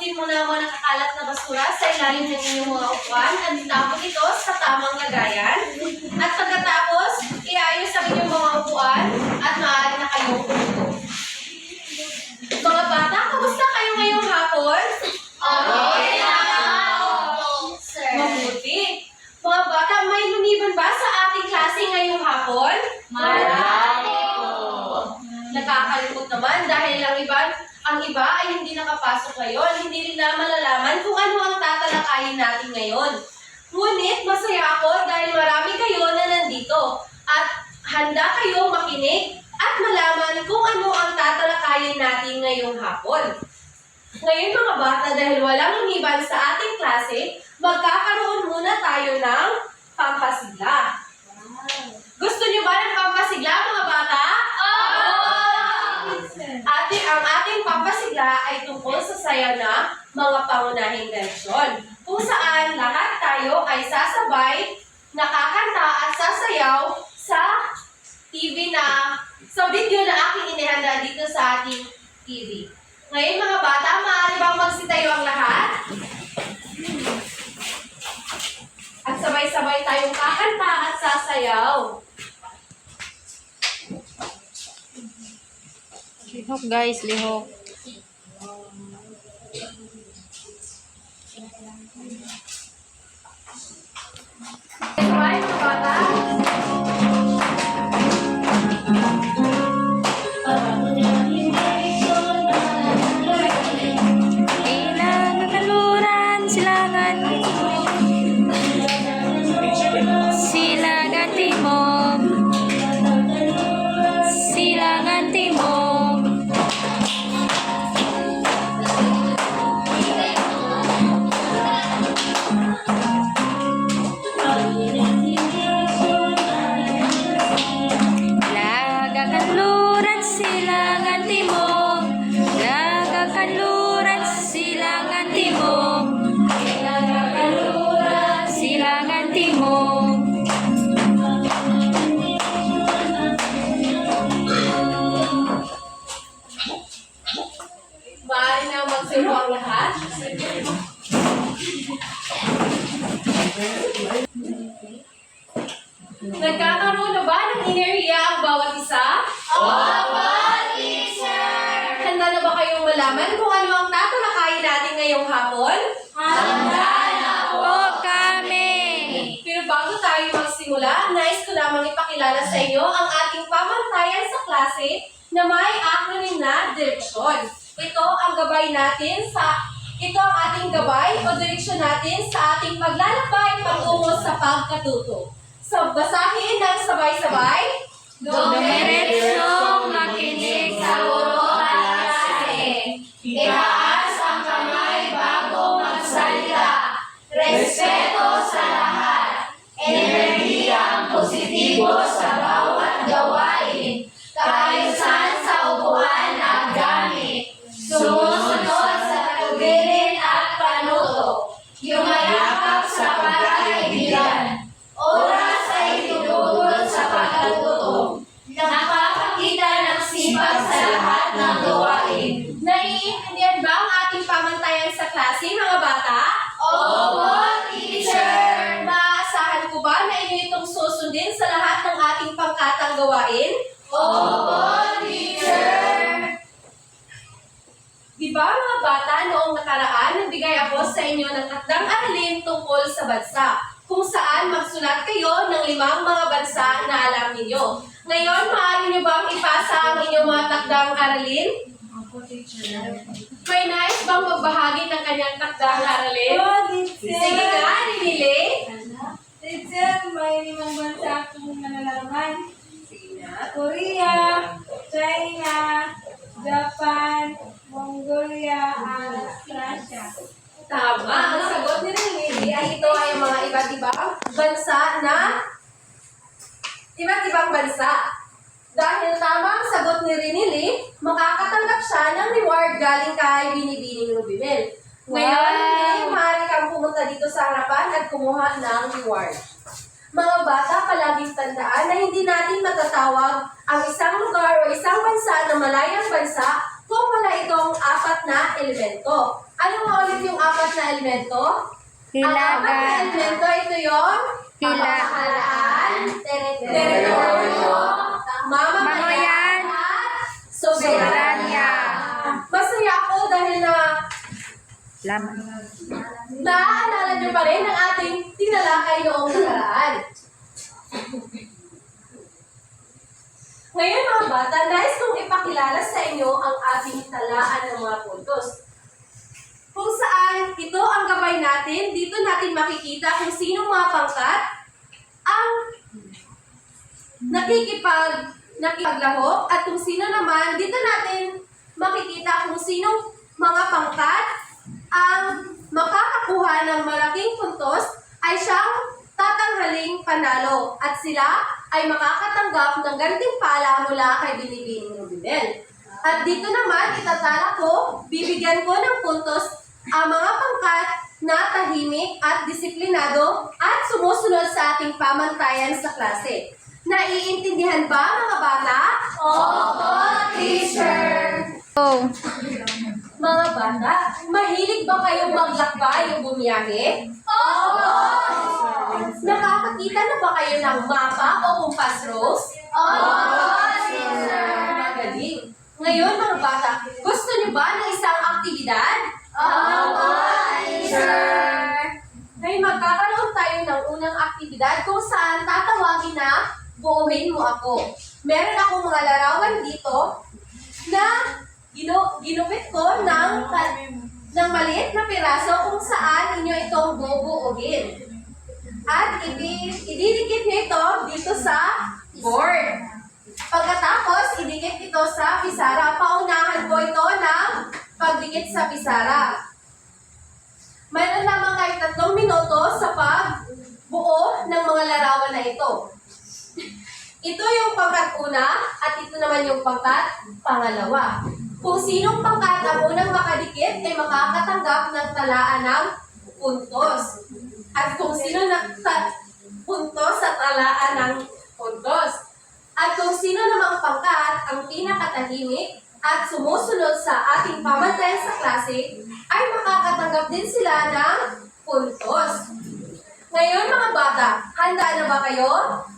tapusin mo na ang mga nakakalat na basura sa ilalim ng inyong mga upuan at itapon ito sa tamang lagayan. At pagkatapos, iayos ang inyong mga upuan at maaari na kayong umupo. Mga bata, kamusta kayo ngayong hapon? Okay Mabuti. Mga bata, may lumiban ba sa ating klase ngayong hapon? Marami po. Nakakalungkot naman dahil ang iba ay hindi nakapasok ngayon. Hindi nila malalaman kung ano ang tatalakayin natin ngayon. Ngunit masaya ako dahil marami kayo na nandito at handa kayong makinig at malaman kung ano ang tatalakayin natin ngayong hapon. Ngayon mga bata, dahil walang lumiban sa ating klase, magkakaroon muna tayo ng pampasigla. Gusto niyo ba ng pampasigla mga bata? Ang ating pampasigla ay tungkol sa sayaw na mga pangunahing leksyon, kung saan lahat tayo ay sasabay, nakakanta at sasayaw sa video na aking inihanda dito sa ating TV. Ngayon mga bata, maaari bang magsitayo ang lahat? At sabay-sabay tayong kakanta at sasayaw. Lihok guys, lihok. Sabay mga bata. Ilang kaluran, silangan timog. Silangan timog. Lagakanluran, silangan timog. Lagakanluran, silangan timog. Lagakanluran, silangan timog. Maaari na magsayo ang lahat. Nagkakaroon na ba ng enerhiya ang bawat isa? Opo, teacher! Handa na ba kayong malaman kung ano ang tatalakayin natin ngayong hapon? Handa na po kami! Pero bago tayo magsimula, nais ko lamang ipakilala sa inyo ang ating pamantayan sa klase na may acronym na direksyon. Ito ang ating gabay o direksyon natin sa ating paglalakbay patungo sa pagkatuto. So, basahin ng sabay-sabay. Dumiretsong makinig sa guro at klase. Itaas ang kamay bago magsalita. Respeto sa lahat. Enerhiyang positibo sa bawat gawain. Kaayusan sa upuan at gamit. Sumusunod sa tagubilin at panuto. Yumayakap sa pagkaibigan. Oras ay tinutulot sa pagkatuto. Nakakakita ng sipag sa lahat ng gawain. Naiintindihan ba ang ating pamantayan sa klase, mga bata? Opo, teacher! Maaasahan ko ba na inyo itong susundin sa lahat ng ating pangkatang gawain? Opo, teacher! Di ba mga bata, noong nakaraan, nagbigay ako sa inyo ng takdang aralin tungkol sa bansa, kung saan magsulat kayo ng 5 mga bansa na alam ninyo. Ngayon, maaari niyo bang ipasa ang inyong mga takdang aralin? Opo, teacher. May nais bang magbahagi ng kanyang takdang aralin? teacher. Sige nga, Rinile. Teacher, may 5 bansa akong nalalaman. Sige na. Korea, China, Japan, Mongolia, at Russia. Tama. Ang sagot ni Rinile ay ito ay mga iba't ibang bansa na iba't ibang bansa. Dahil tama ang sagot ni Rinili, makakatanggap siya ng reward galing kay Binibining Rubimel. Ngayon, Rinili, maaari kang pumunta dito sa harapan at kumuha ng reward. Mga bata, palaging tandaan na hindi natin matatawag ang isang lugar o isang bansa na malayang bansa kung wala itong 4 na elemento. Ano nga ulit yung apat na elemento? Ang apat na Hilaga. elemento, ito yung pamahalaan, teritoryo, mamamayan, at soberanya. Masaya ako dahil Laman. naaalala niyo pa rin ang ating tinalakay noong nakaraan. Ngayon mga bata, nais kong ipakilala sa inyo ang ating talaan ng mga puntos. Kung saan ito ang gabay natin, dito natin makikita kung sinong mga pangkat ang nakikipaglahok at kung sino naman, dito natin makikita kung sinong mga pangkat ang makakakuha ng malaking puntos ay siyang tatanghaling panalo at sila ay makakatanggap ng gantimpala mula kay Binibining Rubibel. At dito naman, itatala ko, bibigyan ko ng puntos ang mga pangkat na tahimik at disiplinado at sumusunod sa ating pamantayan sa klase. Naiintindihan ba mga bata? Opo, teacher. Go. Mga bata, mahilig ba kayong maglakbay o bumiyahe? Opo. Nakakakita na ba kayo ng mapa o compass rose? Opo, teacher. Magaling. Ngayon mga bata, gusto niyo ba ng isang aktibidad? Opo, teacher. Ngayon magkakaroon tayo ng unang aktibidad kung saan tatawagin na buuin mo ako. Meron akong mga larawan dito na ginupit ko ng maliit na piraso kung saan inyo itong bubuuin. At ididikit niyo ito dito sa board. Pagkatapos, idikit ito sa pisara. Paunahan ko ito ng pagdikit sa pisara. Mayroon lamang kayo 3 minuto sa pagbuo ng mga larawan na ito. Ito yung pangkat una at ito naman yung pangkat pangalawa. Kung sinong pangkat ang unang makadikit ay makakatanggap ng talaan ng puntos. At kung sino puntos sa talaan ng puntos. At kung sino namang pangkat ang pinakatahimik at sumusunod sa ating pamantayan sa klase, ay makakatanggap din sila ng puntos. Ngayon mga bata, handa na ba kayo?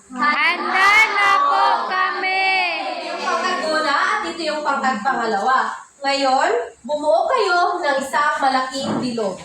Handa na po kami. Ito yung pangkat una at ito yung pangkat pangalawa. Ngayon, bumuo kayo ng isang malaking bilog.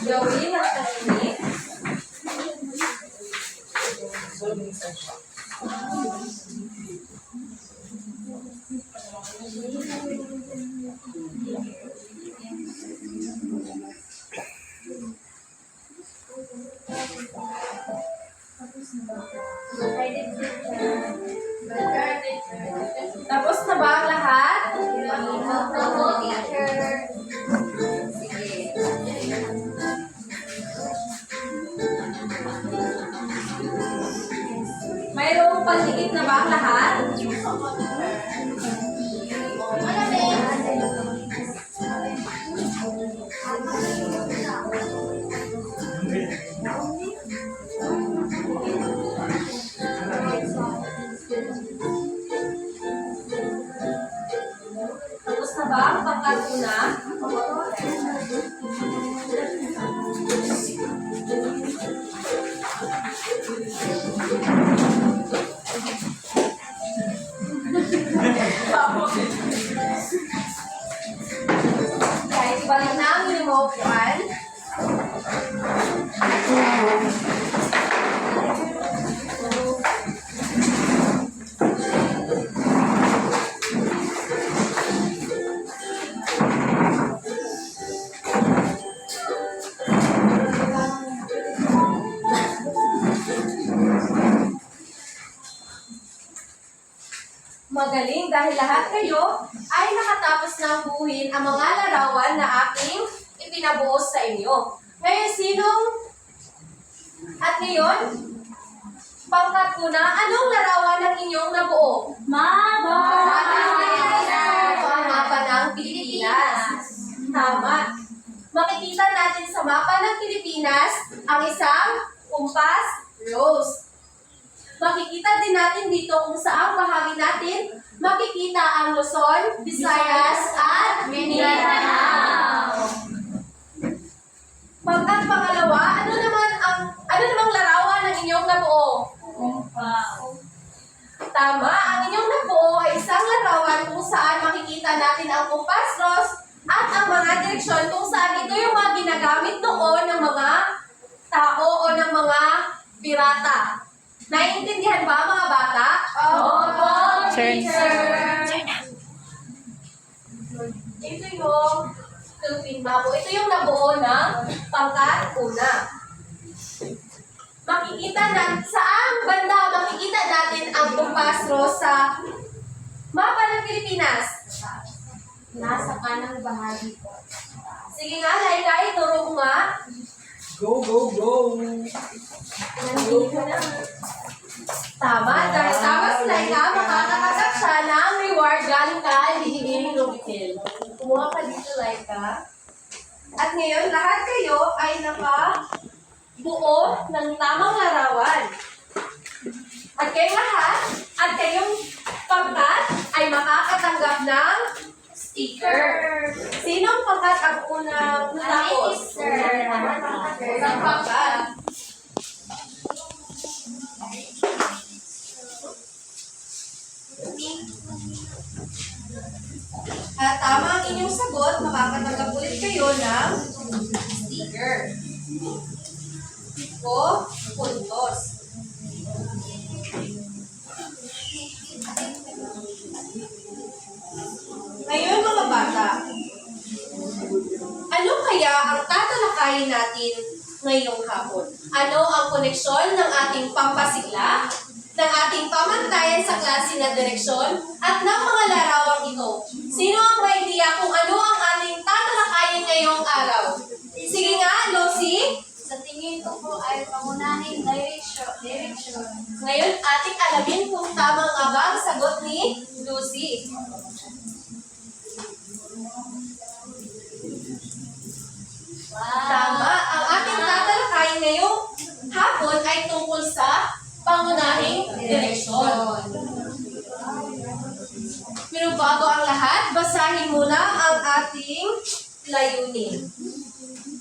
Gawin ang tahimik. Tapos na ba ang lahat? Opo, teacher. Mayroong pandikit na ba ang lahat? Tapos na ba ang pangkat una? Guys, balik na ang remote yan. Magaling dahil lahat kayo ay nakatapos ng buuin ang mga larawan na aking ipinabuo sa inyo. Ngayon, At ngayon, pangkat ko na, anong larawan ng inyong nabuo? Mapa. Ang mapa ng Pilipinas. Tama. Makikita natin sa mapa ng Pilipinas ang isang kumpas rose. Makikita din natin dito kung saang bahagi natin makikita ang Luzon, Visayas, at Mindanao. Pagkat pangalawa, ano namang larawan ng inyong nabuo? Tama, ang inyong nabuo ay isang larawan kung saan makikita natin ang kumpas rose at ang mga direksyon kung saan ito yung mga ginagamit noon ng mga tao o ng mga pirata. Naiintindihan ba mga bata? Opo, teacher! Ito yung Philippine Map. Ito yung nabuo ng pangkat una. Makikita natin, saan banda makikita natin ang kumpas rose sa mapa ng Pilipinas? Nasa kanang bahagi po. Sige nga, Laylay, turo mo nga. Go, go, go! Nandito na. Tama, dahil tama si Laika, makakatanggap siya ng reward galing kay Hihiling Rubitel. Kumuha ka dito, Laika. At ngayon, lahat kayo ay nakabuo ng tamang larawan. At kayong lahat, at kayong pangkat ay makakatanggap ng sticker. Sinong pangkat ang unang tapos? Unang pangkat. At tama ang inyong sagot, makakatanggap ulit kayo ng sticker. O puntos. Ngayon mga bata, ano kaya ang tatalakayin natin ngayong hapon? Ano ang koneksyon ng ating pampasigla, ng ating pamantayan sa klase na direksyon, at ng mga larawang ito? Sino ang may idea kung ano ang ating tatalakayin ngayong araw? Sige nga, Lucy. Sa tingin ko po ay pangunahing direction. Ngayon, ating alamin kung tama nga ba ang sagot ni Lucy. Tama. Ang ating tatalakayin ngayong hapon ay tungkol sa pangunahing direksyon. Pero bago ang lahat, basahin muna ang ating layunin.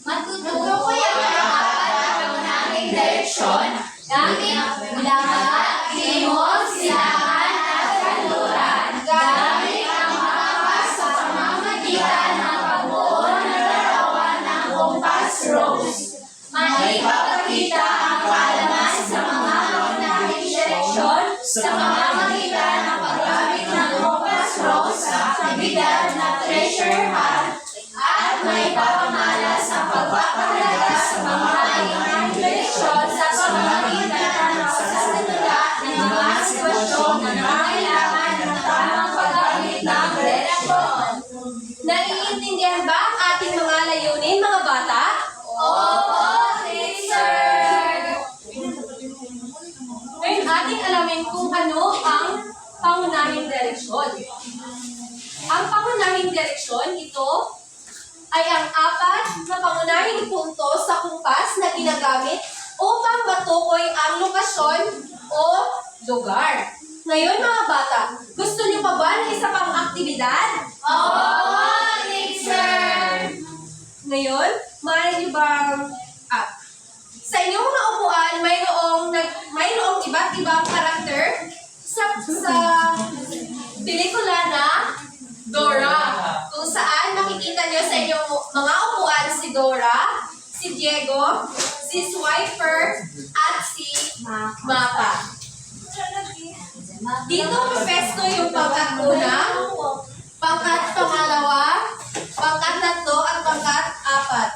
Matutukoy ang apat na pangunahing direksyon gamit lahat, himos, silangan at kanluran. Gamit ang mapa sa pamamagitan ng pagbuo ng larawan ng kumpas rose. Maipapakita ang kaalaman sa mga pangunahing direksyon sa pamamagitan ng paggamit ng kumpas rose sa aktividad na treasure hunt at may papamalas ang pagpapahalaga sa mga pangunahing direksyon sa pamamagitan ng pagsasalita ng mga sitwasyon na nangangailangan ng tamang paggamit ng direksyon. Naiintindihan ba ang ating mga layunin, mga bata? Opo, teacher! Ngayon, ating alamin kung ano ang pangunahing direksyon. Ang pangunahing direksyon, ito ay ang apat na pangunahing punto sa kumpas na ginagamit upang matukoy ang lokasyon o lugar. Ngayon mga bata, gusto niyo pa ba ng isa pang aktibidad? Opo, teacher! Ngayon, maaari niyo bang sa inyong mga upuan, mayroong iba't ibang karakter sa pelikula na Dora, kung saan makikita nyo sa inyong mga upuan si Dora, si Diego, si Swiper, at si Mapa. Dito pesto yung pangkat una, pangkat pangalawa, pangkat tatlo, at pangkat apat.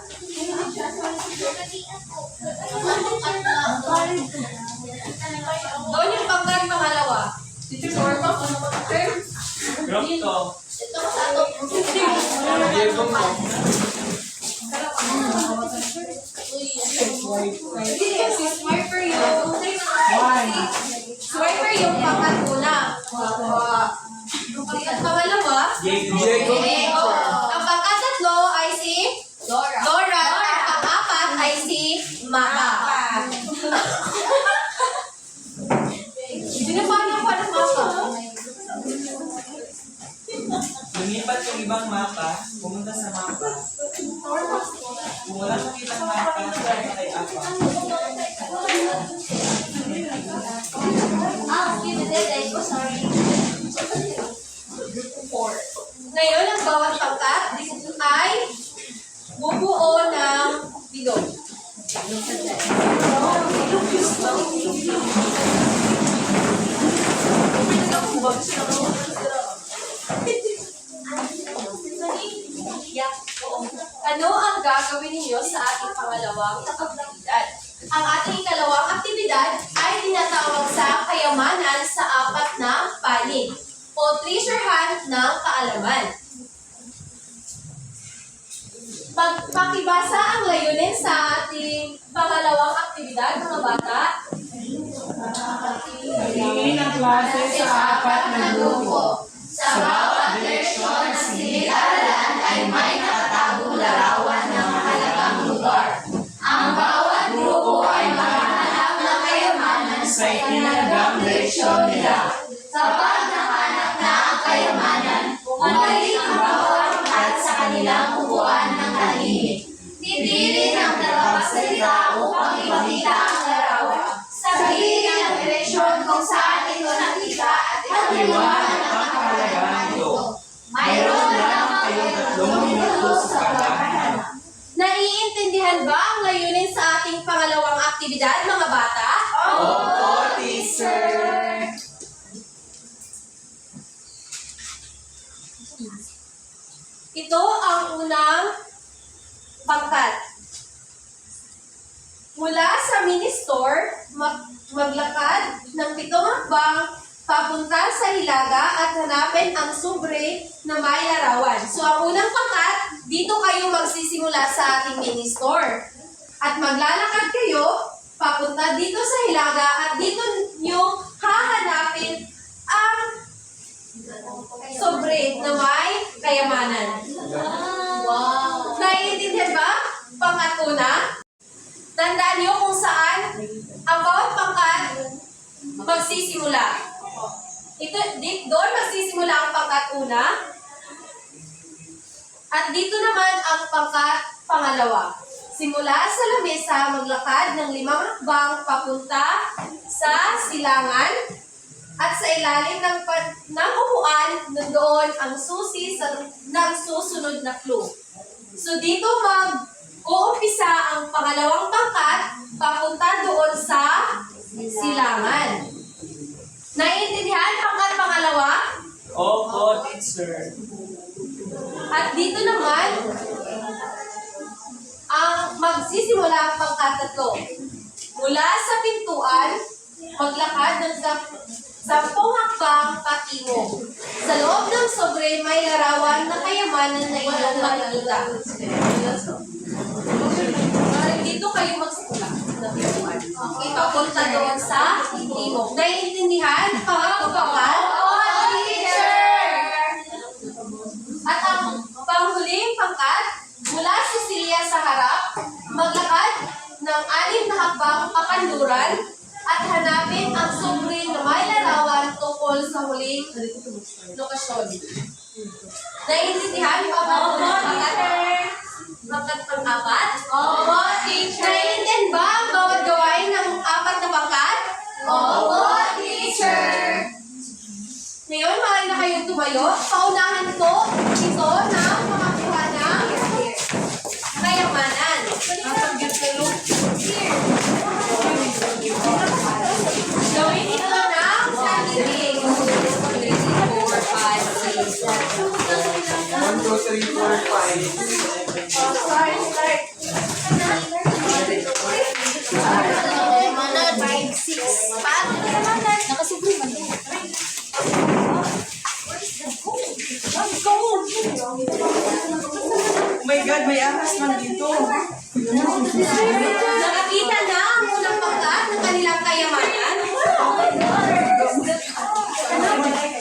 Doon yung pangkat pangalawa. Teacher Norma, ano ba ito? Drop to. Ito ko sa ito. Diego mo. Uy, Swiper yung Swiper yung pangatuna. Ang pangalawa, Diego. ang pangkatatlo ay si Dora. At ang pang-apat ay si Maka. Hindi na paano pa ng Maka. Lumipat yung ibang mapa, pumunta sa mapa. Kung wala makita ng mapa, sabi kay Apa. Ngayon, ang bawat pangkat ay bubuo ng bilog. Ano ang gagawin ninyo sa ating pangalawang aktibidad? Ang ating ikalawang aktibidad ay tinatawag sa kayamanan sa apat na panig o treasure hunt ng kaalaman. Pakibasa ang layunin sa ating pangalawang aktibidad, mga bata. Tingin ang klase sa apat na grupo. Sa bawat direksyon ng silid-aralan ay may nakatagong larawan ng mahalagang lugar. Ang bawat grupo ay maghahanap ng kayamanan sa itinalagang direksyon nila. Kapag nahanap na ang kayamanan, bumalik ang bawat pangkat sa kanilang upuan ng tahimik. Titirin ang tagapagsalita upang ipakita ang larawan. Sabihin ang direksyon kung saan ito nakita at ipaliwanag ang kahalagaan nito. Mayroon lamang kayong 3 minuto sa paghahanap. Naiintindihan ba ang layunin sa ating pangalawang aktibidad, mga bata? Opo, teacher. Ito ang unang pangkat. Mula sa mini-store, maglakad ng 7 hakbang papunta sa hilaga at hanapin ang sobre na may larawan. So, ang unang pangkat, dito kayo magsisimula sa ating mini-store. At maglalakad kayo papunta dito sa hilaga at dito nyo hahanapin ang sobre na may kayamanan. Wow! Naiintindihan ba? Pangatuna, tandaan nyo kung saan ang bawat pangkat magsisimula. Doon magsisimula ang pangkat una. At dito naman ang pangkat pangalawa. Simula sa lamesa, maglakad ng 5 hakbang papunta sa silangan. At sa ilalim ng upuan, nandoon ang susi ng susunod na clue. So dito mag-uumpisa ang pangalawang pangkat papunta doon sa silangan. Naiintindihan pangkat pangalawa? Opo, teacher. At dito naman, ang magsisimula ang pangkatatlo. Mula sa pintuan, maglakad ng 10 hakbang patungo. Sa loob ng sobre, may larawan na kayamanan na inyong makikita. Dito kayo magsimula. Okay, papunta doon sa timog. Naiintindihan? Pangkapat? At ang panghuling pangkat, mula Cecilia sa harap, maglakad ng 6 na hakbang pakanluran at hanapin ang sobre na may larawan tungkol sa huling lokasyon. Naiintindihan pa ba ang pangkat pang-apat? Opo, teacher. Naiintindihan ba ang bawat gawain ng 4 na pangkat? Opo, teacher. Ngayon, maaari na kayong tumayo. Paunahan ito na makakuha ng kayamanan. Gawin ito ng statistics. 1, 2, 3, 4, 5. Start. Kayamanan, 5, 6. Paano kayamanan? Nakasubri man. Oh my God, may ahas man dito. Nakakita na ang unang pangkat ng kanilang kayamanan.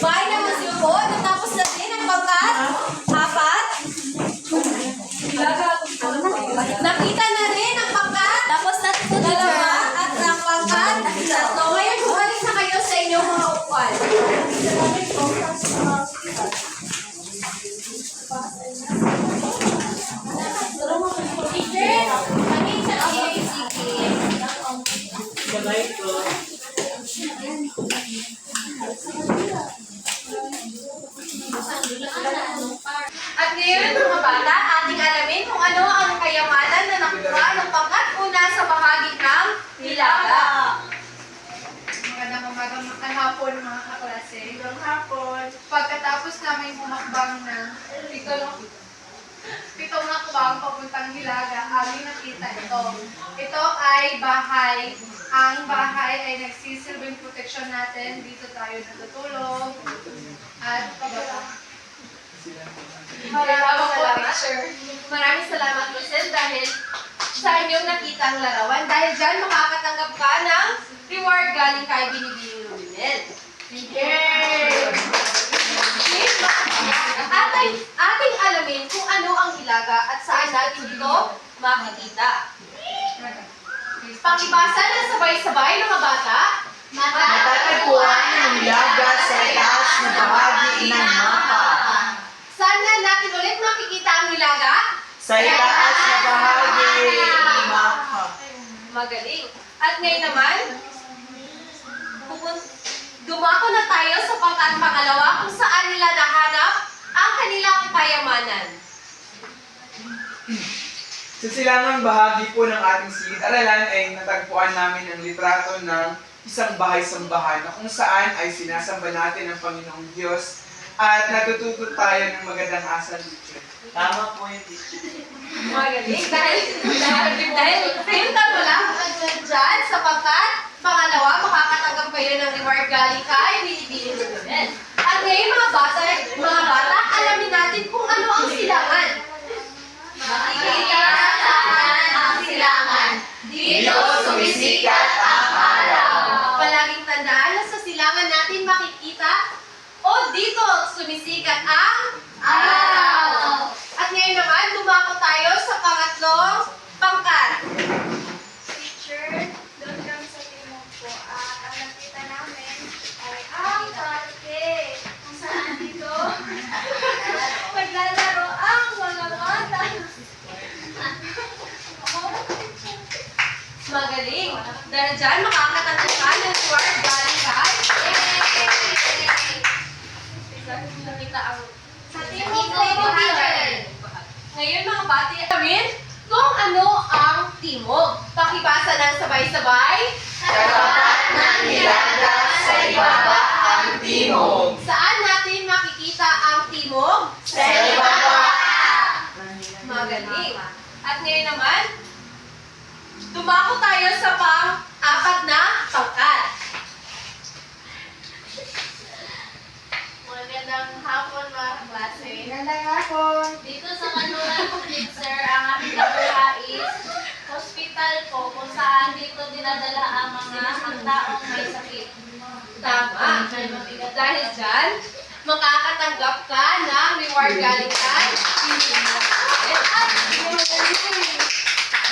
Bahay na Masyuko, natapos na din ang pangkat. 4. Nakita na rin ang pangkat. Tapos na po, 2 teacher. at ang pangkat. 3. Ngayon, bumalik na kayo sa inyong mga upuan. Teacher, panin sa AICK. Sabay ko. At ngayon, mga bata, ating alamin kung ano ang kayamanan na nakuha ng pangkat una sa bahagi ng Hilaga. Magandang umaga, magandang hapon mga kaklase. Magandang hapon. Pagkatapos namin humakbang ng pitong hakbang papuntang Hilaga, aming nakita ito. Ito ay bahay. Ang bahay ay nagsisilbing proteksyon natin. Dito tayo natutulog. At Maraming salamat, Lucel, dahil sa inyong nakita ang larawan. Dahil dyan, makakatanggap ka ng reward galing kay Binibining Ruminel. Yay! Ating alamin kung ano ang Hilaga at saan natin ito makikita. Pakibasa ng sabay-sabay, mga bata. Matatagpuan ang Hilaga sa itaas na bahagi ng mapa. Saan nga natin ulit makikita ang Hilaga? Sa itaas na bahagi ng mapa. Magaling. At ngayon naman, dumako na tayo sa pangkat pangalawa kung saan nila nahanap ang kanilang kayamanan. Sa silangang bahagi po ng ating silid-aralan ay natagpuan namin ang litrato ng isang bahay-sambahan na kung saan ay sinasamba natin ang Panginoong Diyos at natututo tayo ng magandang asal dito. Tama po yung teacher. Magaling. Dahil pinta mo lang agad dyan sa pangkat pangalawa, makakatanggap kayo ng reward galing kay Binibining Ruminel. At ngayon mga bata, alamin natin kung ano ang silangan. Makikita ang silangan. Dito sumisikat ang araw. Palaging tandaan na sa silangan natin makikita o dito sumisikat ang Araw. At ngayon naman, dumako tayo sa pangatlong pangkat. teacher, doon kami sa timog po. Ang nakita namin ay ang parke. Kung saan dito maglalaro ang mga bata. Magaling. Dahil dyan, makakatanggap ka ng reward galing kay nakita ang Sa Timog timog po, po, teacher. Ngayon mga bati, alamin kung ano ang timog. Pakibasa ng sabay-sabay. Katapat ng Hilaga sa ibaba ang timog. Saan natin makikita ang timog? Sa ibaba. Magaling. At ngayon naman, dumako tayo sa pang-apat na pangkat. Magandang hapon mga klase. Magandang hapon. Dito sa Kanluran Pulitzer, ang aming nakuha is hospital po kung saan dito dinadala ang taong may sakit. Tama. Dahil dyan, makakatanggap ka ng reward galing kay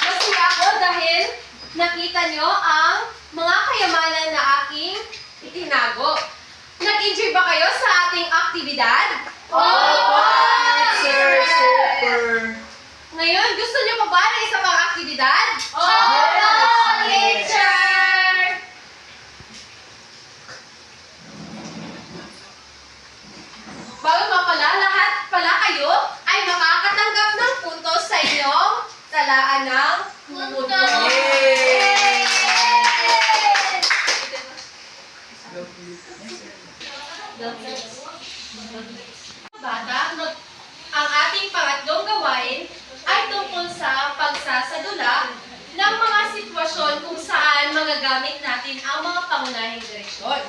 Masaya ako dahil nakita nyo ang mga kayamanan na aking itinago. Nag-enjoy ba kayo sa ating aktibidad? Opo, Sir, super! Ngayon, gusto nyo pa ba ng isa pang aktibidad? Opo, teacher! Bago pa pala, lahat pala kayo ay makakatanggap ng puntos sa inyong talaan ng puntos. Yay! Bata, ang ating pangatlong gawain ay tungkol sa pagsasadula ng mga sitwasyon kung saan magagamit natin ang mga pangunahing direksyon.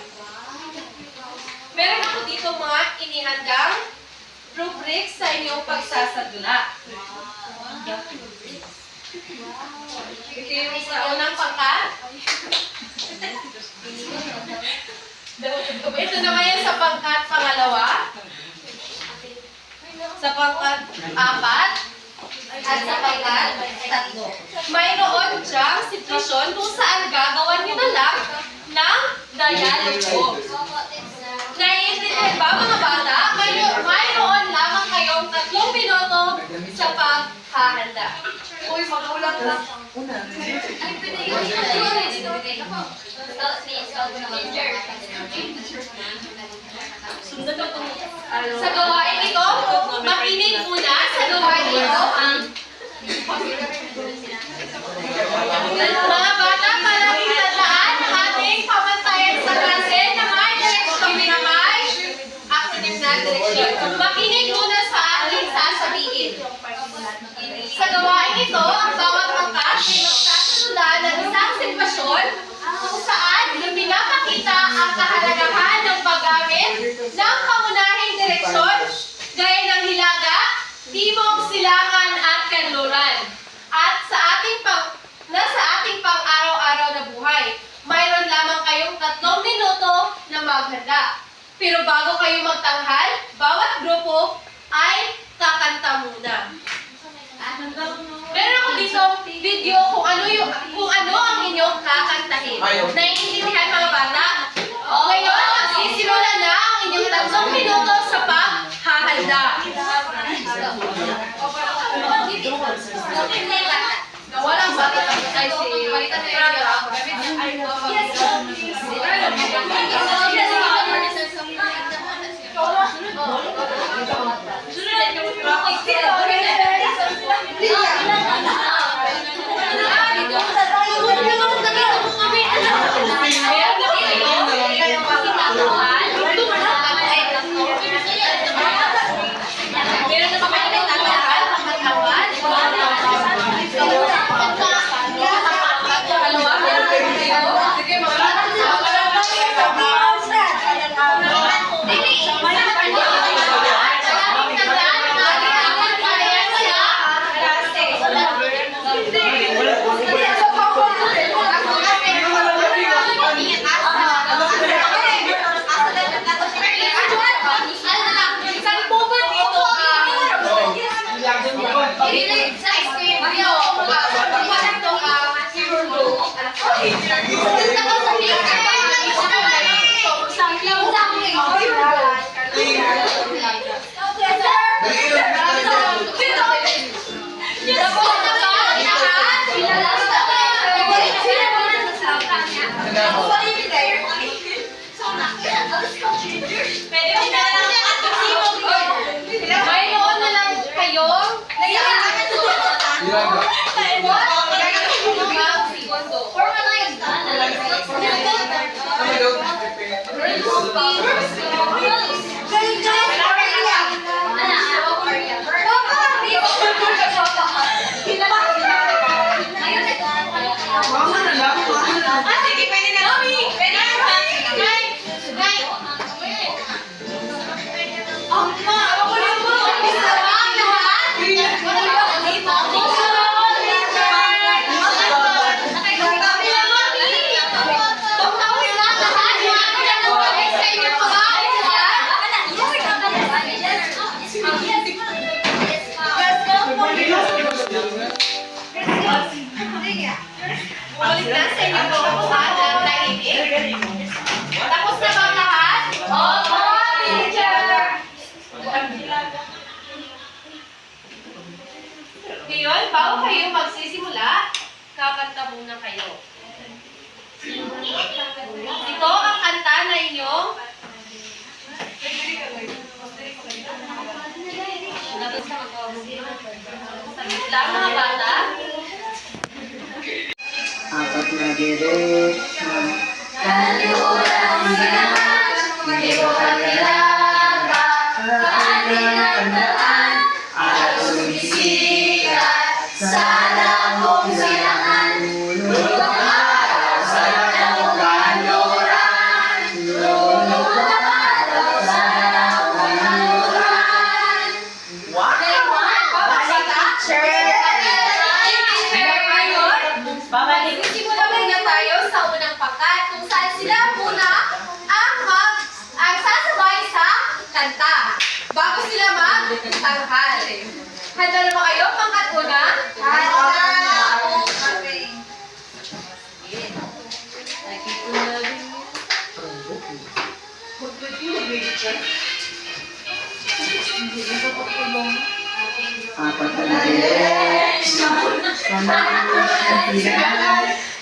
Meron ako dito mga inihandang rubrics sa inyong pagsasadula. Ito yung sa unang pangkat. Ito naman yung sa pangkat pangalawa. Sa pangkat 4. At sa pangkat 3. Mayroon siyang sitwasyon kung saan gagawan nyo na lang ng dialogue. Naiintindihan ba mga bata? Mayroon lamang kayong 3 minuto sa paghahanda. Uy, magulang lang. Sa gawain ito, makinig muna sa gawain ito ang mga bata para kitandaan ang ating pamantayan sa klase na may direksyon na may acronym na direksyon. Makinig muna sa aking sasabihin. Sa gawain ito, ang bawat pangkat ay magsasaludan ng isang sitwasyon kung saan pinapakita ang kahalagahan ng paggamit ng pangunahing direksyon gaya ng hilaga, timog, silangan at kanluran. At sa ating pang-araw-araw na buhay, mayroon lamang kayong 3 minuto na maghanda. Pero bago kayo magtanghal, bawat grupo ay kakanta muna. Meron ako dito video kung ano ang inyong kakantahin. Naiintindihan mga bata? Ngayon, magsisimula na ang inyong 3 minuto sa paghahanda. Walang bata ay si mayroon na lang kayong bumalik na sa inyong kapuhan ng tahimik. Tapos na ba ang lahat? Opo, teacher! Ngayon, bago kayo magsisimula, kakanta muna kayo. Ito ang kanta na inyong saglit lang mga bata. Apat na direksyon, kanluran silangan, hindi ko kakilala, ating tandaan, at sumisikat sa langong silangan. Lulong araw sa langong kanluran, lulong araw sa langong kanluran. Wow! Teacher! magtanghal. Handa na ba kayo? Pangkat una? Apat na direksyon.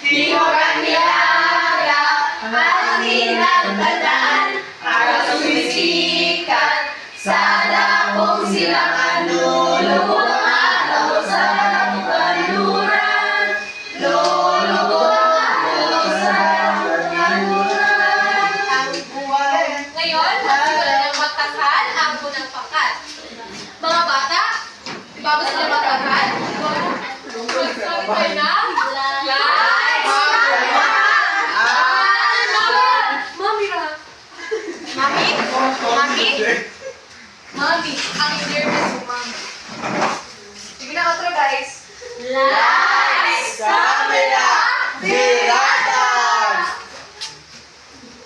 Timog ang nilaga, ang hinagdadaan, araw sumisikat, sa dakong silangan, lulubog ang araw sa dakong kanluran. Lulubog ang araw sa dakong kanluran. Ngayon, magsimulan ng magtanghal ang unang pangkat. Mga bata, bago sila magtanghal, magsabi kayo na, lights! Mami na. Mami? Mami? Mami. Ang nervous mo, mami. Sige na, outro guys. Lights! Camera! Diratan!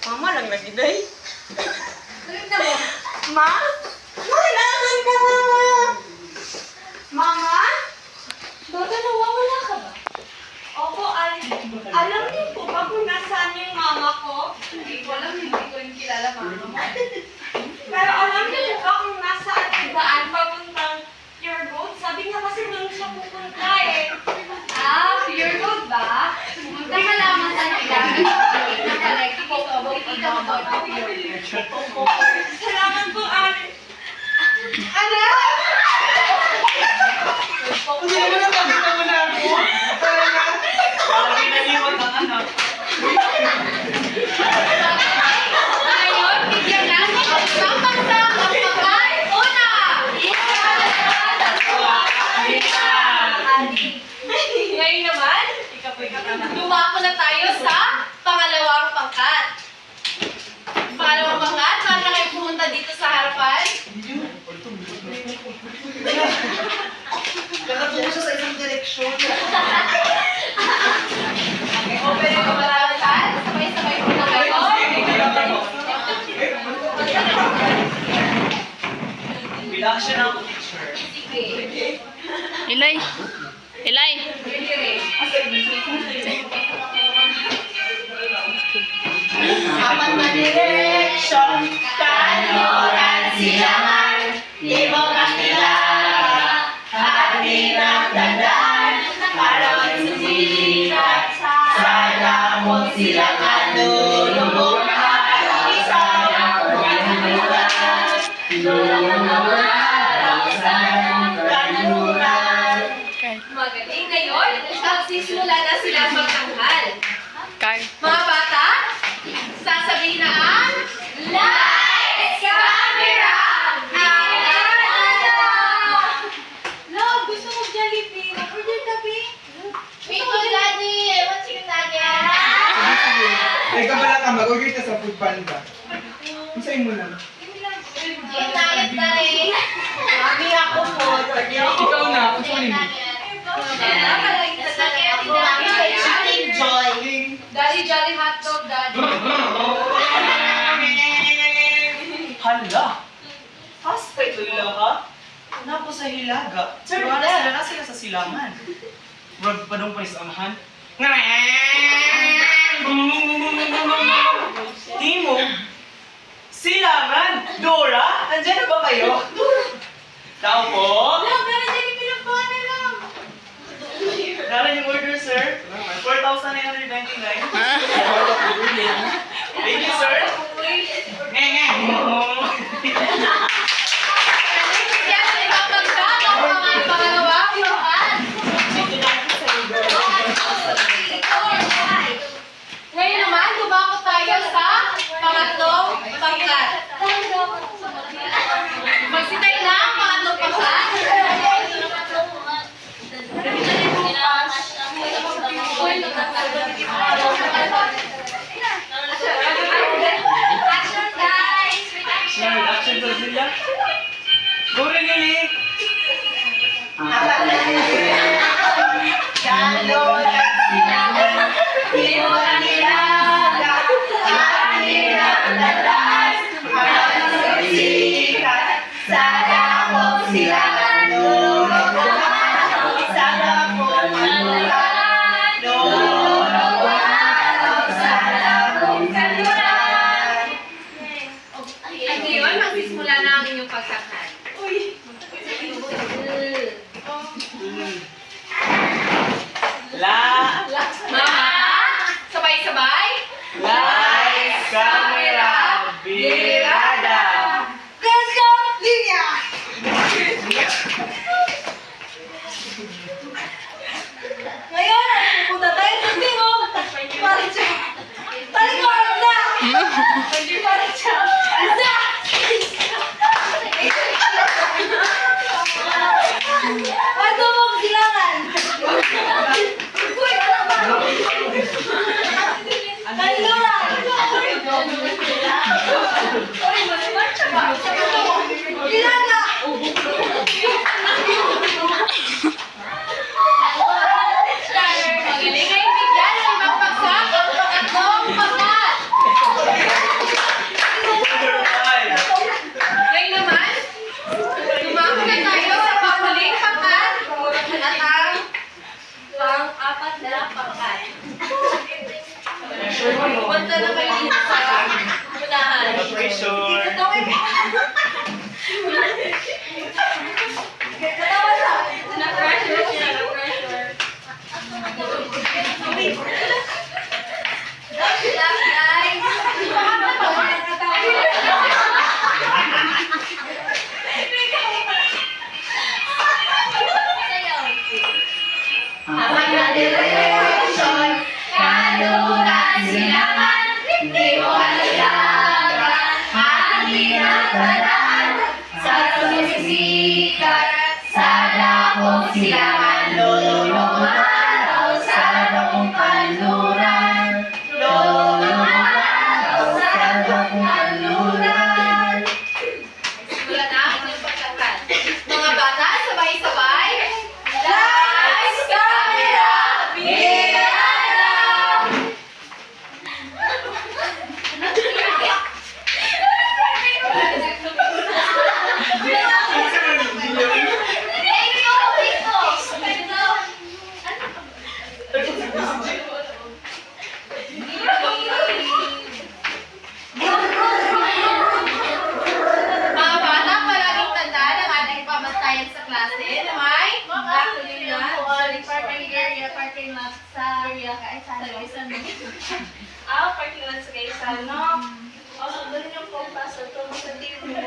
Mama lang lagi, day. Tuloy na mo. Ma? Kailangan ka na! Mama? Baka nawawala ka ba? Opo, alam niyo po ba kung nasaan yung mama ko? Hindi ko alam, hindi ko rin kilala mama mo. Pero alam niyo po ba kung nasaan yung daan papuntang your road? Sabi niya kasi doon siya pupunta eh. Pure gold ba? Punta ka lamang sa nilaga. Na palagi ko, makikita mo ba ito pure? Salamat po, Ali. Ano? Hindi mo na pakita mo na ako. Talaga. Lagi naliwat ang anak. Ngayon, bigyan natin ang isang bangsa ang pagkain. Una! Ngayon naman, dumako na tayo sa pangalawang pangkat. Pangalawang pangkat, saan na kayo pumunta dito sa harapan? Nakatungo siya sa isang direksyon. Open ang kabalatan. Sabay-sabay po na kayo. Bilang siya ng picture. Sige. Ilay. Ilay. Apat na direksyon, kanuran silangan, libog ang nilaga, at hinagdadaan, araw ay sumisikat, sa damot silangan, lulubog ang araw sa dakong kanluran. Lulubog ang araw sa dakong kanluran. Magaling. Ngayon, magsisimula na sila magtanghal. Kay. Mga bata, sasabihin na ang Lights! Camera! Love, gusto mo Jollibee? Order ka, Bi. Pito, Daddy! What's your nugget? Ay, kabala ka, mag-order ka sa food panda. Isayin mo lang. Yung nugget, Daddy! Mami, ako po. Ikaw na, kusunin mo. Chicken Joy. Daddy Jolly Hotdog, Daddy. Hala! Hasta ito ilaga? Napo sa hilaga. Wala sila sa silangan. Rag pa nung paisamahan. Timo! Silangan! Dora! Nandiyan na ba kayo? Tao po? Dala yung order, sir. 4,999. Thank you, sir. Yan, ibang pagka. Ang pangalawang pangkat. Ngayon naman, dumako tayo sa pangatlong pangkat. Magsitay na ang pangatlong pangkat. Sir, action to sila. Go rin, Lily. Apat na direksyon. Kanuran silangan. Libog ang nilaga. At hinagdadaan, araw ay sumisikat, sa dakong silangan, lululuhan, Sana ako kanluran, lululuhan, sana akong kanluran. At ngayon, magsisimula na ang inyong pagkakan. La, Sabay-sabay. lights, camera, birada. Let's go! Linya! Ngayon, pupunta tayo sa tingog. Paritsa! Talikod na! Paritsa! Isa! Ano mong silangan? Kanluran! Ilaga! Magaling ay bigyan ng ibang bagsak ang pangatlong pangkat. Ngayon naman, lumako na tayo sa panghuling pangkat at ang pang-apat na pangkat. Pumunta na kayo dito sa unahan. Pressure. Na-pressure siya, na-pressure. Kanluran, silangan, di mo kailangan. Hangin at balaan, sa sumisikat, sa dakong silangan, lululuhan, sa dakong kanluran, lululuhan, sa dakong kanluran. Simula na ang inyong pagkakan. Mga bata, sabay-sabay. Lights, camera, birada! Mga bata, palaging tandaan ang ating pamantayan sa klase na may acronym na Parking area, parking lot sa area Kaisano. Parking lot sa Kaisano. Sundan yung kompas at sa team mo.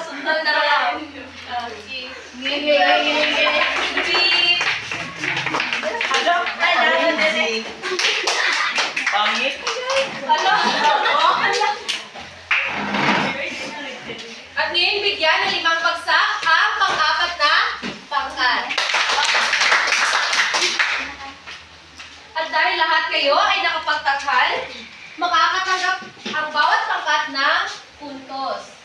sundan na lang. Pangit. At ngayon, bigyan ng 5 bagsak ang pang-apat na pangkat. At dahil lahat kayo ay nakapagtaghal, makakatanggap ang bawat pangkat ng puntos.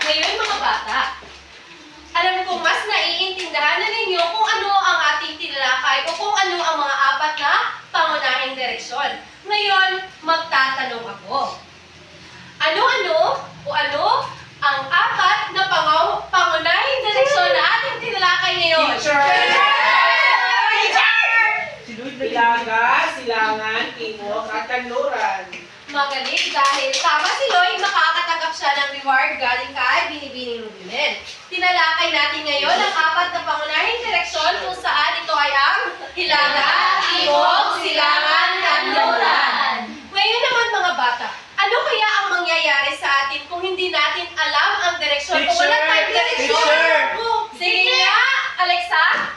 Ngayon, mga bata, alam kong mas naiintindihan na ninyo kung ano ang ating tinalakay o kung ano ang mga 4 na pangunahing direksyon. Ngayon, magtatanong ako. Ano-ano o ano ang 4 na pangunahing direksyon na ating tinalakay ngayon? Ilaga, silangan, timog, at kanluran. Magaling dahil tama si Loy, makakatanggap siya ng reward galing kay Binibining Rubimen. Tinalakay natin ngayon ang 4 na pangunahing direksyon kung saan ito ay ang hilaga, timog, silangan, kanluran. Ngayon naman mga bata, ano kaya ang mangyayari sa atin kung hindi natin alam ang direksyon? Kung wala tayong direksyon? Sige nga, Alexa.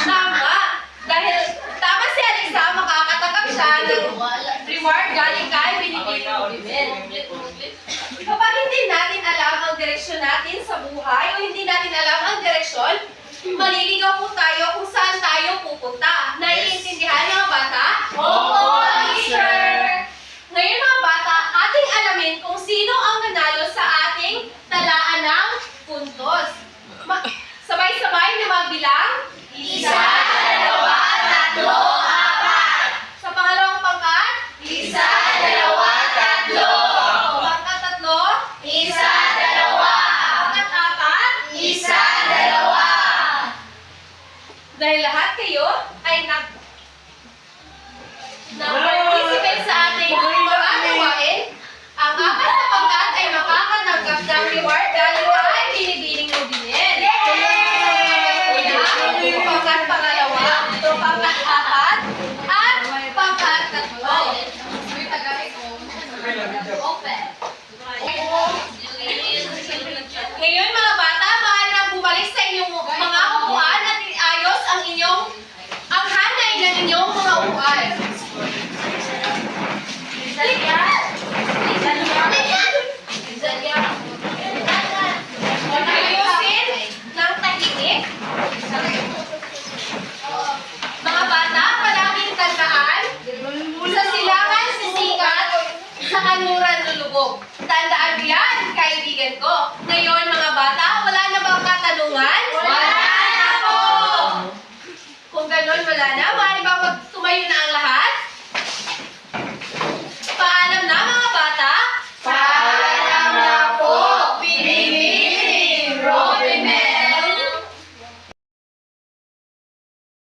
Tama. Dahil tama si Alexa, makakatanggap siya ng reward galing kay Binibining Rubimen. Kapag hindi natin alam ang direksyon natin sa buhay o hindi natin alam ang direksyon, maliligaw po tayo kung saan tayo pupunta. Naiintindihan mga bata? Opo, teacher! Ngayon mga bata, ating alamin kung sino ang nanalo sa ating talaan ng puntos. Sabay-sabay na magbilang. 5, Dahil lahat kayo ay na-participate sa ating mga gawain, ang apat na pangkat ay makakatanggap ng reward dahil ay binibining mo din. Pangkat pangalawa, pangkat apat, at pangkat tatlo. Ngayon mga bata, maaari nang bumalik sa inyong mga upuan at iayos ang hanay ng inyong mga upuan. Ayusin ng tahimik. Mga bata, palaging tandaan, sa silangan sisikat, sa kanluran lulubog. Tandaan yan, kaibigan ko. Ngayon, mga bata, wala na bang katanungan? Wala na po! Kung ganon, wala na. Maaari ba tumayo na ang lahat?